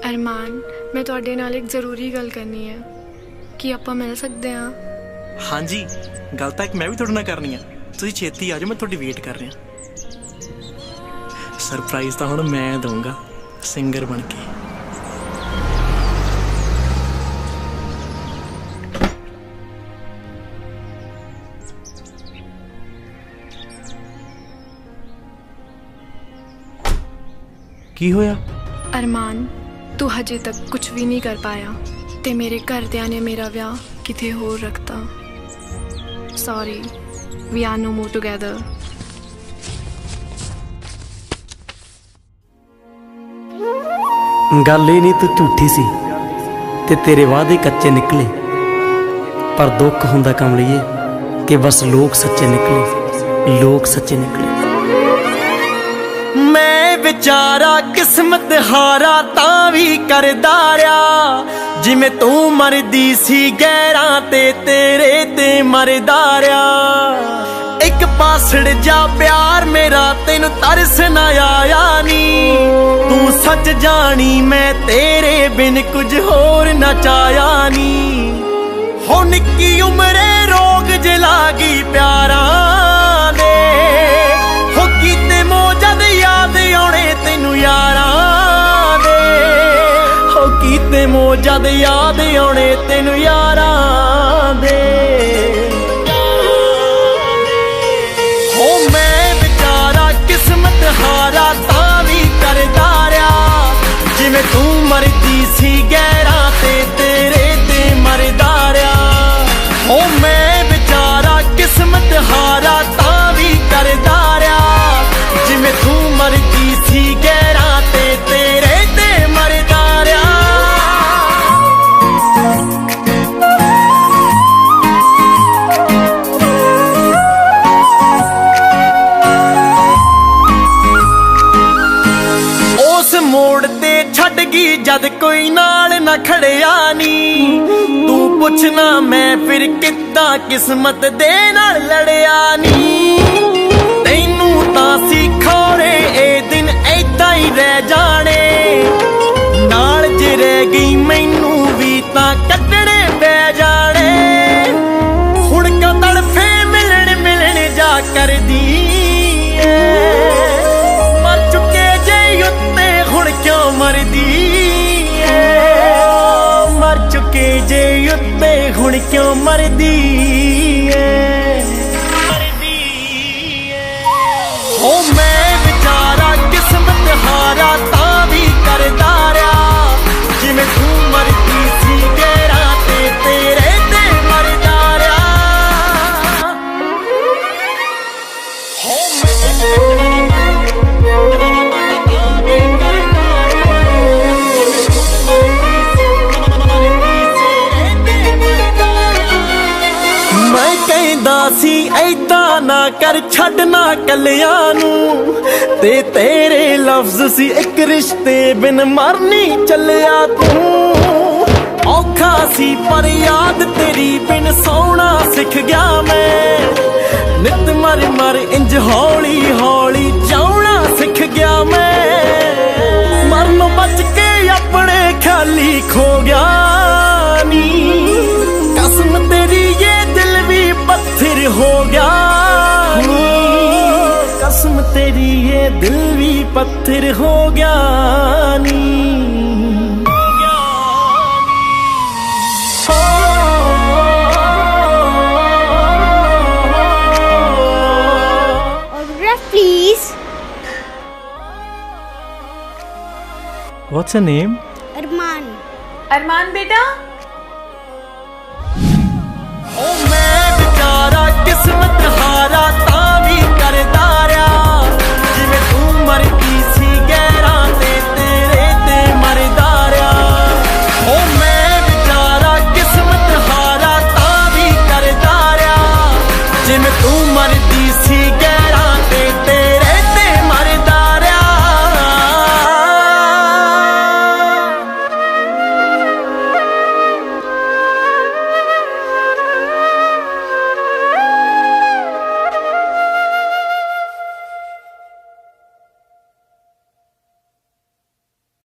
अरमान, मैं तुहाडे नाल एक ज़रूरी गल करनी है कि आपां मिल सकते हाँ? हाँ जी, गल तां एक मैं भी तुहाडे नाल करनी है। तुसीं छेती आ जाओ, मैं तुहाडी वेट कर रहा। सरप्राइज़ तां हुण मैं दूंगा सिंगर बन के। की होया? अरमान, तू हजे तक कुछ भी नहीं कर पाया ते मेरे घरदियां ने मेरा विआह किते होर रखता। Sorry, we are no more together. गल ही नहीं, तू झूठी सी ते तेरे वादे कच्चे निकले, पर दुख हुंदा कमलिए कि बस लोग सच्चे निकले, लोग सच्चे निकले। मैं बेचारा किस्मत हारा तां भी करदा रहा, जिवें तू मरदी सी गैरां ते तेरे ते मरदा रहा। एक पासड़ जा प्यार मेरा तेनू तरस ना आया नी, तू सच जानी मैं तेरे बिन कुछ होर ना चाया नी। हो निक्की उमरे रोग जलागी प्यारा दे, हो कीते मोजद याद आने तेनू यारां दे, हो कीते मोजद याद आने तेनू यारां दे। हो मैं बेचारा किस्मत हारा तां भी करदा रहा, जिवें तू मरदी सी गैरां ते तेरे ते मरदा रहा। हो मैं बेचारा किस्मत हारा तां भी करदा रहा, जिवें तू मरदी सी गैरां ते तेरे ते मरदा रहा। उस मोड़ ते छड्ड गई जद कोई नाल ना खड़िया नी, तू पुछना मैं फिर किद्दां किस्मत दे नाल लड़िया नी। तैनू तां सी खौरे ए दिन ऐदां ही रह जाने, नाल जे रह गई मैनू भी तां कट्टणे पै जाने। हुण क्यों तड़फे मिलन मिलन जा करदी ऐ, मर चुके जे उत्ते हुण क्यों मरदी ऐ, मर चुके जे उत्ते हुण क्यों मरदी ऐ। हो मैं बेचारा किस्मत हारा तां भी करदा रहा, जिवें तू मरदी सी गैरां ते तेरे ते मरदा रहा। हो मैं कहंदा सी ऐदां ना कर छड्डना कलियां नू, ते तेरे लफ्ज सी एक रिश्ते बिन मरनी चलिया तू। औखा सी पर याद तेरी बिन सौना सिख गया मैं, नित मर मर इंज हौली हौली जाना सिख गया मैं। मरनों बच के अपने ख्याली खो गया नी, कसम तेरी ये दिल भी पत्थर हो गया नी, कसम तेरी ये दिल भी पत्थर हो गया नी। Please. What's your name? अरमान। अरमान बेटा, ओ मैं बेचारा किस्मत हारा तां भी करदा रहा, जिवें तू मरदी सी गैरां ते तेरे ते मरदा रहा। ओ मैं बेचारा किस्मत हारा तां भी करदा रहा, जिवें तू मरदी सी